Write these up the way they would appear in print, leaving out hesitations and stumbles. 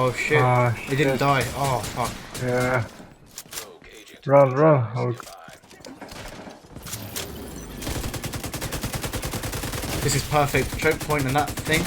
Oh shit. Ah, It didn't shit. die. Oh fuck. Yeah. Run, run. Oh, This is perfect. Choke point and that thing.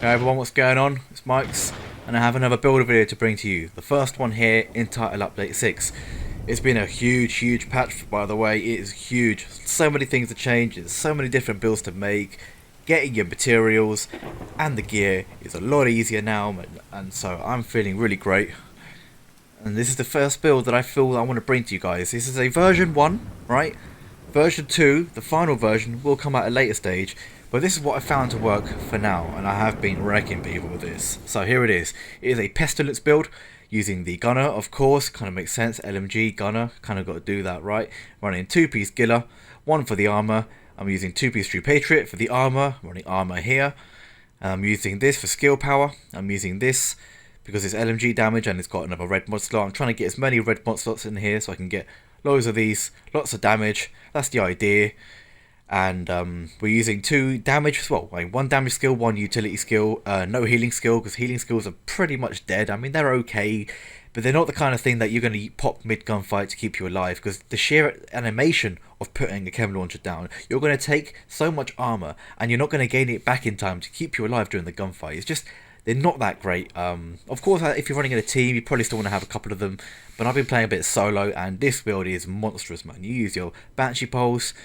Hey everyone, what's going on? It's Mike's, and I have another builder video to bring to you. The first one here, Entitled Update 6. It's been a huge patch, by the way. It is huge. So many things to change, there's so many different builds to make. Getting your materials and the gear is a lot easier now, and so I'm feeling really great. And this is the first build that I feel I want to bring to you guys. This is a version 1, right? Version 2, the final version, will come at a later stage, but this is what I found to work for now, and I have been wrecking people with this. So here it is. It is a Pestilence build, using the gunner, of course, kind of makes sense, LMG, gunner, kind of got to do that, right? Running 2-piece Giller, 1 for the armor. I'm using 2-piece True Patriot for the armor, running armor here. I'm using this for skill power. I'm using this because it's LMG damage and it's got another red mod slot. I'm trying to get as many red mod slots in here so I can get loads of these, lots of damage. That's the idea. And we're using 2 damage, well, 1 damage skill, 1 utility skill, no healing skill, because healing skills are pretty much dead. I mean, they're okay, but they're not the kind of thing that you're going to pop mid-gunfight to keep you alive, because the sheer animation of putting a chem launcher down, you're going to take so much armor, and you're not going to gain it back in time to keep you alive during the gunfight. It's just, they're not that great. Of course, if you're running in a team, you probably still want to have a couple of them, but I've been playing a bit solo, and this build is monstrous, man. You use your Banshee Pulse,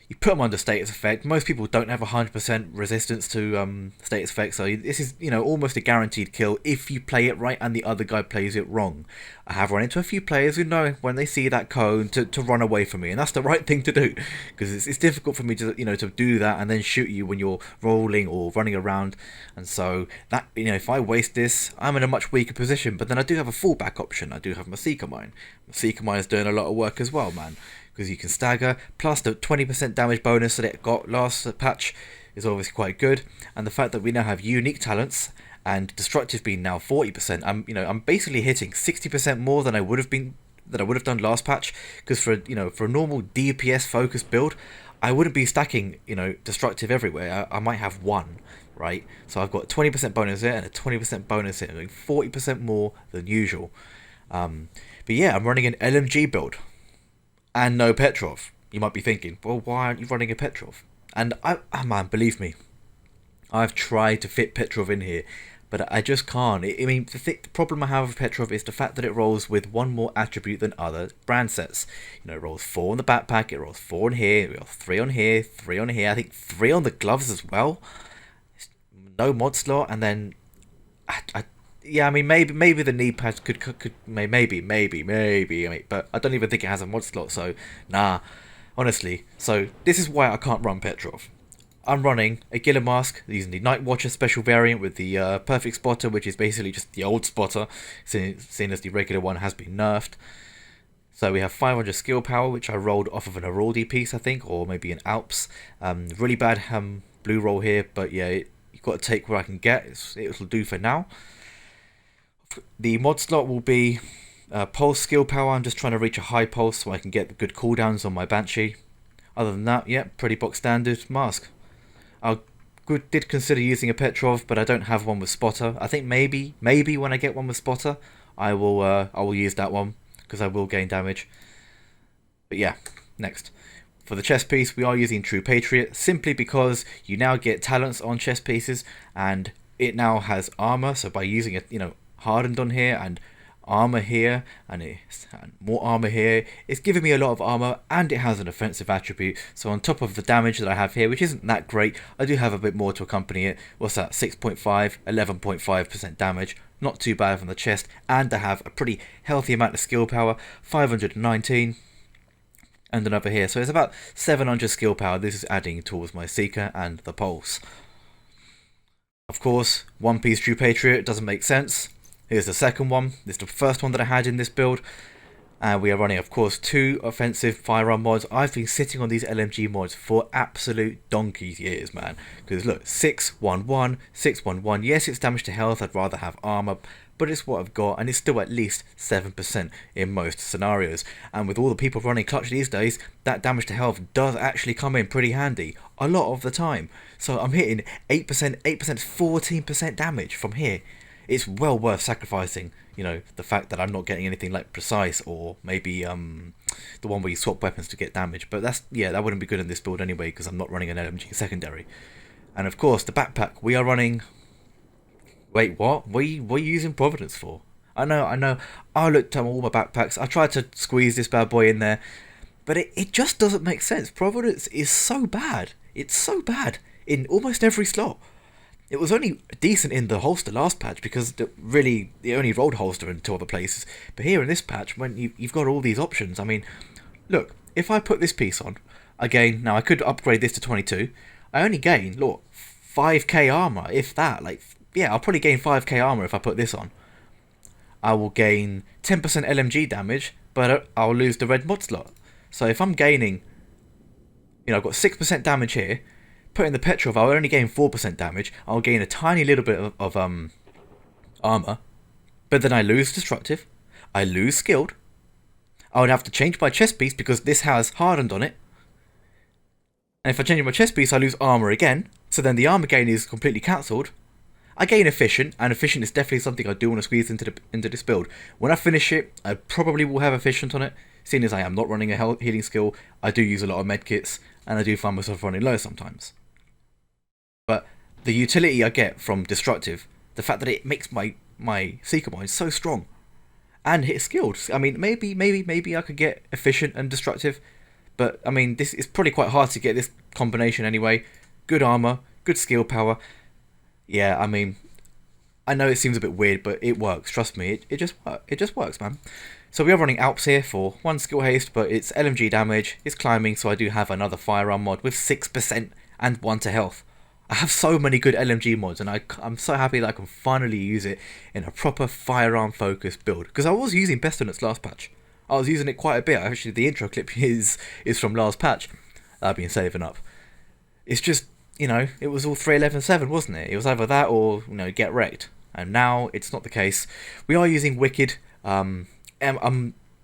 you put them under status effect. Most people don't have 100% resistance to status effect, so this is, you know, almost a guaranteed kill if you play it right and the other guy plays it wrong. I have run into a few players who know when they see that cone to run away from me, and that's the right thing to do, because it's difficult for me to, you know, to do that and then shoot you when you're rolling or running around. And so that, you know, if I waste this, I'm in a much weaker position. But then I do have a fallback option. I do have my Seeker Mine. My Seeker Mine is doing a lot of work as well, man, because you can stagger, plus the 20% damage bonus that it got last patch is obviously quite good, and the fact that we now have unique talents and destructive being now 40%. I'm basically hitting 60% more than I would have done last patch, because for a normal DPS focused build, I wouldn't be stacking, you know, destructive everywhere. I might have 1, right? So I've got 20% bonus here and a 20% bonus here, doing 40% more than usual. But yeah, I'm running an LMG build and no Petrov. You might be thinking, well, why aren't you running a Petrov? And man, believe me, I've tried to fit Petrov in here, but I just can't. I mean, the problem I have with Petrov is the fact that it rolls with 1 more attribute than other brand sets. You know, it rolls 4 on the backpack, it rolls 4 on here, it rolls 3 on here, 3 on here, I think 3 on the gloves as well. No mod slot, and then yeah, I mean, maybe the knee pads could maybe, but I don't even think it has a mod slot, so nah, honestly. So this is why I can't run Petrov. I'm running a Giller Mask using the Night Watcher special variant with the Perfect Spotter, which is basically just the old spotter, seeing as the regular one has been nerfed. So we have 500 skill power, which I rolled off of an Araldi piece, I think, or maybe an Alps. Really bad blue roll here, but yeah, you've got to take what I can get. It'll do for now. The mod slot will be pulse skill power. I'm just trying to reach a high pulse so I can get the good cooldowns on my Banshee. Other than that, yeah, pretty box standard mask. I did consider using a Petrov, but I don't have one with spotter. I think maybe when I get one with spotter, I will use that one, because I will gain damage. But yeah, next. For the chest piece, we are using True Patriot, simply because you now get talents on chest pieces, and it now has armor. So by using it, you know, hardened on here and armor here and more armor here, it's giving me a lot of armor, and it has an offensive attribute. So on top of the damage that I have here, which isn't that great, I do have a bit more to accompany it. What's that? 6.5, 11.5% damage, not too bad from the chest, and I have a pretty healthy amount of skill power, 519, and another here, so it's about 700 skill power. This is adding towards my Seeker and the Pulse. Of course, 1-piece True Patriot doesn't make sense. Here's the second one. This is the first one that I had in this build. And we are running, of course, 2 offensive firearm mods. I've been sitting on these LMG mods for absolute donkey's years, man. Because look, 611, 611. Yes, it's damage to health. I'd rather have armor, but it's what I've got, and it's still at least 7% in most scenarios. And with all the people running clutch these days, that damage to health does actually come in pretty handy a lot of the time. So I'm hitting 8%, 14% damage from here. It's well worth sacrificing, you know, the fact that I'm not getting anything like precise, or maybe the one where you swap weapons to get damage. But that's, yeah, that wouldn't be good in this build anyway, because I'm not running an LMG secondary. And of course, the backpack, we are running... Wait, what? What are you using Providence for? I know. I looked at all my backpacks. I tried to squeeze this bad boy in there, but it just doesn't make sense. Providence is so bad. It's so bad in almost every slot. It was only decent in the holster last patch, because it only rolled holster in 2 other places. But here in this patch, when you've got all these options, I mean, look, if I put this piece on, again, now I could upgrade this to 22, I only gain, look, 5k armor, if that. Like, yeah, I'll probably gain 5k armor if I put this on. I will gain 10% LMG damage, but I'll lose the red mod slot. So if I'm gaining, you know, I've got 6% damage here, put in the petrol, I'll only gain 4% damage. I'll gain a tiny little bit of armor, but then I lose destructive, I lose skilled. I would have to change my chest piece because this has hardened on it. And if I change my chest piece, I lose armor again. So then the armor gain is completely cancelled. I gain efficient, and efficient is definitely something I do want to squeeze into this build. When I finish it, I probably will have efficient on it. Seeing as I am not running a healing skill, I do use a lot of medkits, and I do find myself running low sometimes. But the utility I get from destructive, the fact that it makes my Seeker Mine so strong, and hit skilled. I mean, maybe I could get efficient and destructive, but I mean, this is probably quite hard to get this combination anyway. Good armor, good skill power. Yeah, I mean, I know it seems a bit weird, but it works. Trust me, it just works, man. So we are running Alps here for 1 skill haste, but it's LMG damage, it's climbing, so I do have another firearm mod with 6% and 1 to health. I have so many good LMG mods, and I'm so happy that I can finally use it in a proper firearm focused build. Because I was using Pestilence last patch. I was using it quite a bit. Actually, the intro clip is from last patch that I've been saving up. It's just, you know, it was all 3.11.7, wasn't it? It was either that or, you know, get wrecked. And now it's not the case. We are using Wicked.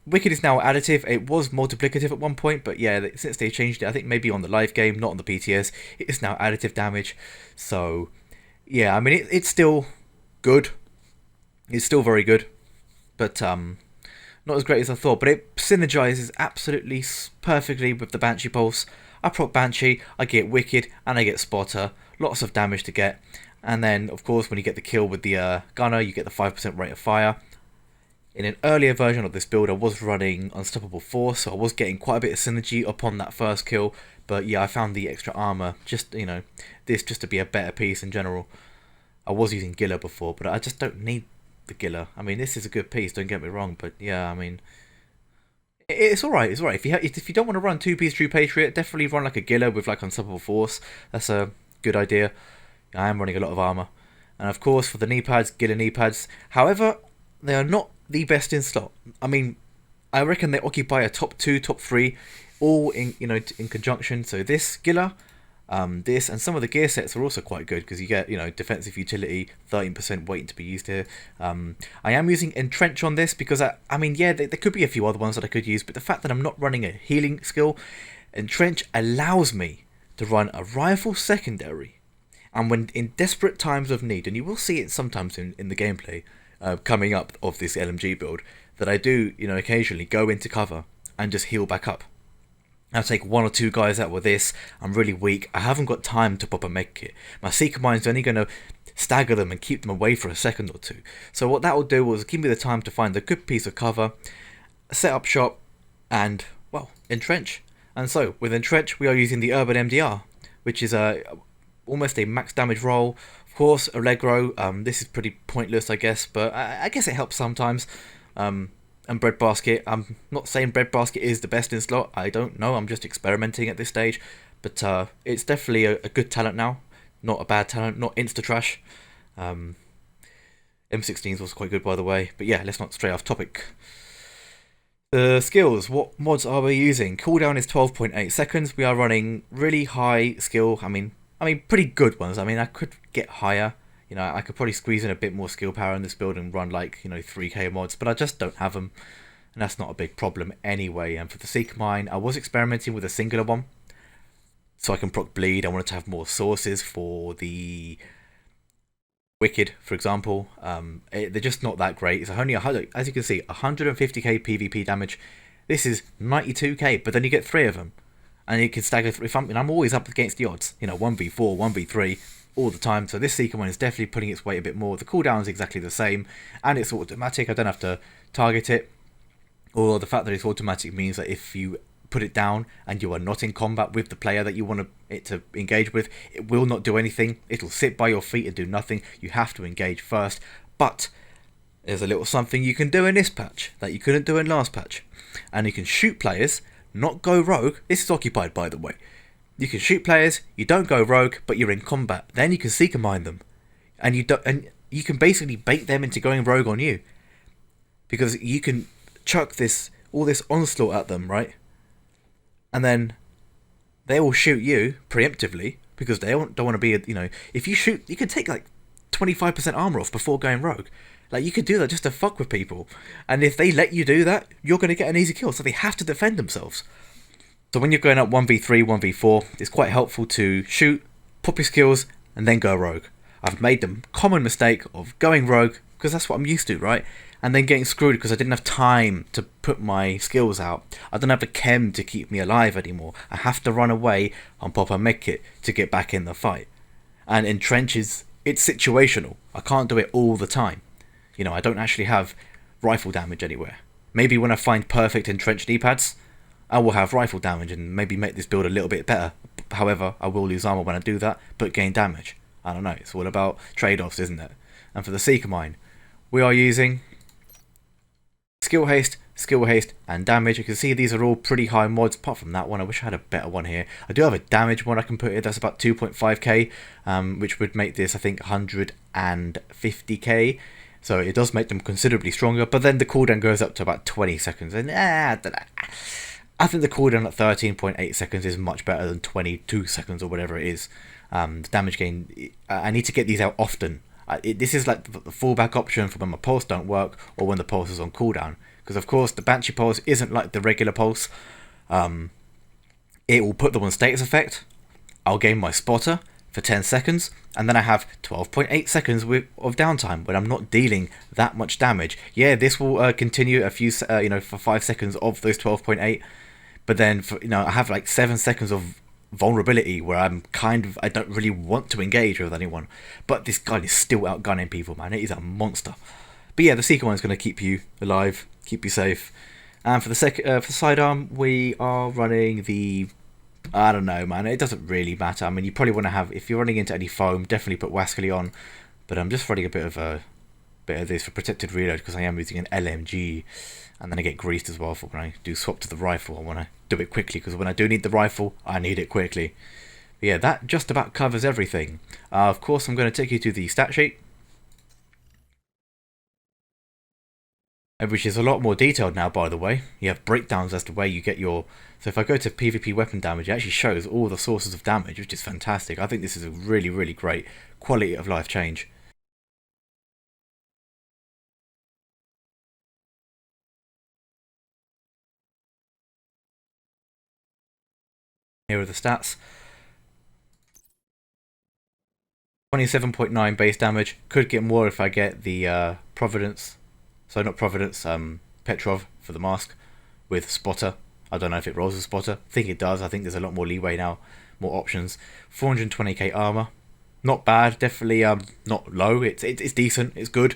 Wicked is now additive. It was multiplicative at one point, but yeah, since they changed it, I think maybe on the live game, not on the PTS, it is now additive damage. So yeah, I mean, it's still good. It's still very good, but not as great as I thought. But it synergizes absolutely perfectly with the Banshee Pulse. I prop Banshee, I get Wicked, and I get Spotter. Lots of damage to get. And then, of course, when you get the kill with the Gunner, you get the 5% rate of fire. In an earlier version of this build, I was running Unstoppable Force, so I was getting quite a bit of synergy upon that first kill. But yeah, I found the extra armor, just, you know, this just to be a better piece in general. I was using Giller before, but I just don't need the Giller. I mean, this is a good piece, don't get me wrong, but yeah, I mean, it's alright, it's alright. If you don't want to run 2-piece True Patriot, definitely run like a Giller with like Unstoppable Force. That's a good idea. I am running a lot of armor. And of course, for the knee pads, Giller knee pads. However, they are not the best in slot. I mean, I reckon they occupy a top 2, top 3, all in, you know, in conjunction. So this Giller, this, and some of the gear sets are also quite good because you get, you know, defensive utility, 13% waiting to be used here. I am using Entrench on this because I mean, yeah, there could be a few other ones that I could use, but the fact that I'm not running a healing skill, Entrench allows me to run a rifle secondary. And when in desperate times of need, and you will see it sometimes in the gameplay coming up of this LMG build, that I do, you know, occasionally go into cover and just heal back up. I'll take 1 or 2 guys out with this. I'm really weak. I haven't got time to pop a med kit. My Seeker Mine's only going to stagger them and keep them away for a second or 2. So what that will do was give me the time to find a good piece of cover, set up shop, and, well, entrench. And so, with entrench, we are using the Urban MDR, which is almost a max damage roll. Of course, Allegro, this is pretty pointless, I guess, but I guess it helps sometimes. And Breadbasket, I'm not saying Breadbasket is the best in slot, I don't know, I'm just experimenting at this stage, but it's definitely a good talent now, not a bad talent, not insta-trash. M16's was quite good, by the way, but yeah, let's not stray off topic. The skills, what mods are we using? Cooldown is 12.8 seconds. We are running really high skill. I mean pretty good ones. I mean I could get higher. You know, I could probably squeeze in a bit more skill power in this build and run like, 3k mods, but I just don't have them. And that's not a big problem anyway. And for the Seeker Mine, I was experimenting with a singular one. So I can proc bleed. I wanted to have more sources for the Wicked, for example. They're just not that great. It's only, as you can see, 150k PvP damage. This is 92k, but then you get 3 of them. And you can stagger through. I'm always up against the odds. 1v4, 1v3, all the time. So this Seeker one is definitely putting its weight a bit more. The cooldown is exactly the same. And it's automatic. I don't have to target it. Or the fact that it's automatic means that if you put it down and you are not in combat with the player that you want it to engage with, it will not do anything. It'll sit by your feet and do nothing. You have to engage first. But there's a little something you can do in this patch that you couldn't do in last patch. And you can shoot players, not go rogue. This is occupied, by the way. You can shoot players, you don't go rogue, but you're in combat. Then you can Seeker Mine them. And you can basically bait them into going rogue on you. Because you can chuck all this onslaught at them, right? And then they will shoot you preemptively because they don't want to be, if you shoot, you can take like 25% armor off before going rogue. Like, you could do that just to fuck with people. And if they let you do that, you're going to get an easy kill. So they have to defend themselves. So when you're going up 1v3, 1v4, it's quite helpful to shoot, pop your skills, and then go rogue. I've made the common mistake of going rogue because that's what I'm used to, right? And then getting screwed because I didn't have time to put my skills out. I don't have the chem to keep me alive anymore. I have to run away and pop a medkit to get back in the fight. And in trenches, it's situational. I can't do it all the time. I don't actually have rifle damage anywhere. Maybe when I find perfect entrenched knee pads, I will have rifle damage and maybe make this build a little bit better. However, I will lose armor when I do that, but gain damage. I don't know. It's all about trade-offs, isn't it? And for the Seeker Mine, we are using skill haste, and damage. You can see these are all pretty high mods, apart from that one. I wish I had a better one here. I do have a damage one I can put in, that's about 2.5k, which would make this, I think, 150k. So it does make them considerably stronger, but then the cooldown goes up to about 20 seconds. And I think the cooldown at 13.8 seconds is much better than 22 seconds or whatever it is. The damage gain, I need to get these out often. This is like the fallback option for when my pulse don't work or when the pulse is on cooldown. Because of course the Banshee pulse isn't like the regular pulse. It will put them on status effect. I'll gain my spotter for 10 seconds. And then I have 12.8 seconds of downtime when I'm not dealing that much damage. Yeah, this will continue a few, for 5 seconds of those 12.8. But then, I have like 7 seconds of vulnerability where I don't really want to engage with anyone, but this guy is still outgunning people, man. It is a monster. But yeah, the Seeker one is going to keep you alive, keep you safe. And for the sidearm, we are running I don't know, man, it doesn't really matter. I mean, you probably want to have, if you're running into any foam, definitely put Wascally on, but I'm just running a bit of this for protected reload because I am using an LMG. And then I get greased as well for when I do swap to the rifle. I want to do it quickly because when I do need the rifle, I need it quickly. But yeah, that just about covers everything. Of course, I'm going to take you to the stat sheet, which is a lot more detailed now, by the way. You have breakdowns as to where you get your... So if I go to PvP weapon damage, it actually shows all the sources of damage, which is fantastic. I think this is a really, really great quality of life change. Here are the stats. 27.9 base damage. Could get more if I get the Providence. So not Providence, Petrov for the mask with Spotter. I don't know if it rolls with Spotter. I think it does. I think there's a lot more leeway now. More options. 420k armor. Not bad. Definitely not low. It's decent. It's good.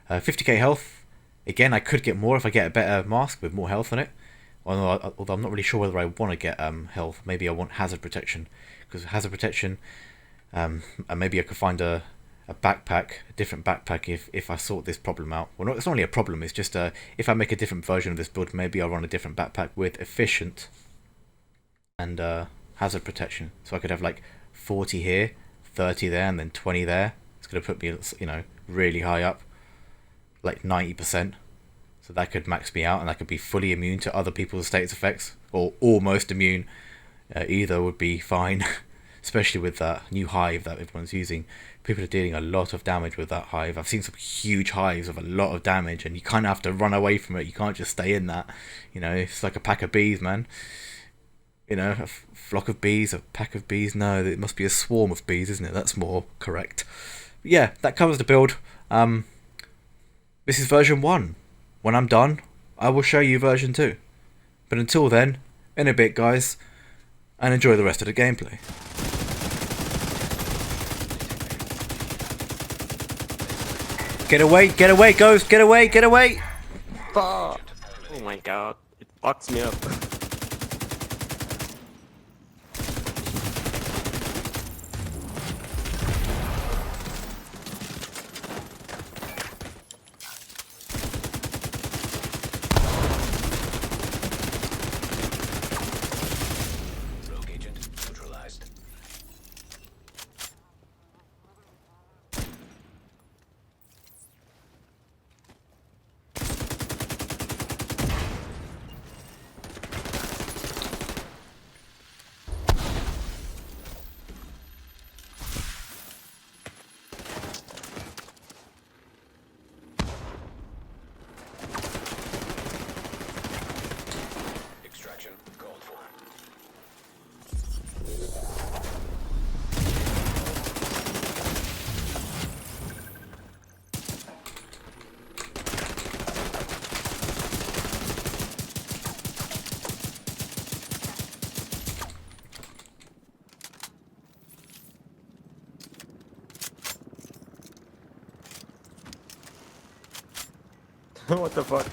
50k health. Again, I could get more if I get a better mask with more health on it. Although I'm not really sure whether I want to get health. Maybe I want hazard protection, because hazard protection, and maybe I could find a backpack, a different backpack if I sort this problem out. Well, it's not really a problem. It's just if I make a different version of this build, maybe I'll run a different backpack with efficient and hazard protection. So I could have like 40 here, 30 there, and then 20 there. It's going to put me, really high up, like 90%. So that could max me out, and I could be fully immune to other people's status effects, or almost immune. Either would be fine, especially with that new hive that everyone's using. People are dealing a lot of damage with that hive. I've seen some huge hives with a lot of damage, and you kind of have to run away from it. You can't just stay in that. You know, it's like a pack of bees, man. You know, a flock of bees, a pack of bees. No, it must be a swarm of bees, isn't it? That's more correct. But yeah, that covers the build. This is version 1. When I'm done, I will show you version 2. But until then, in a bit, guys, and enjoy the rest of the gameplay. Get away, Ghost, get away! Oh my god, it fucks me up. Rogue agent neutralized. Extraction called for. What the fuck?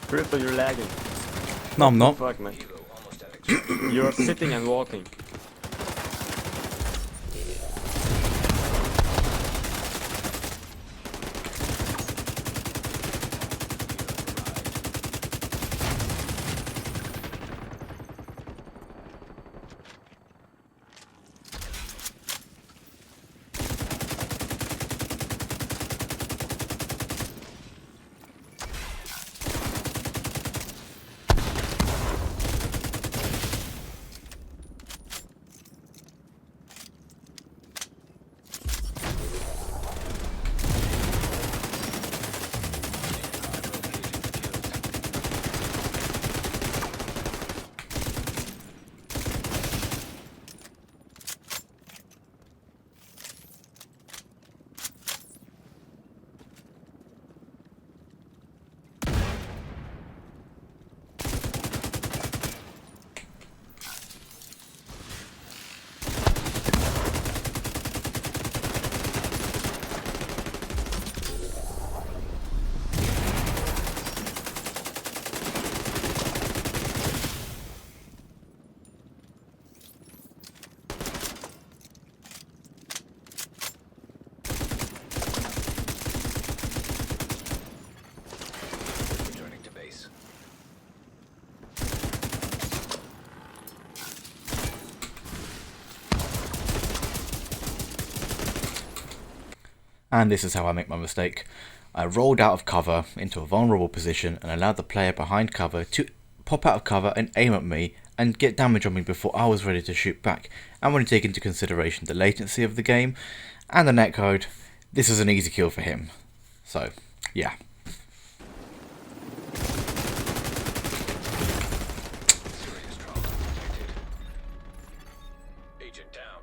Crystal, you're lagging. No, I'm not. Fuck, man. Hilo almost at extraction. You're sitting and walking. Returning to base. And this is how I make my mistake. I rolled out of cover into a vulnerable position and allowed the player behind cover to pop out of cover and aim at me and get damage on me before I was ready to shoot back. And when you take into consideration the latency of the game and the netcode, this is an easy kill for him. So, yeah. Serious trauma detected. Agent down.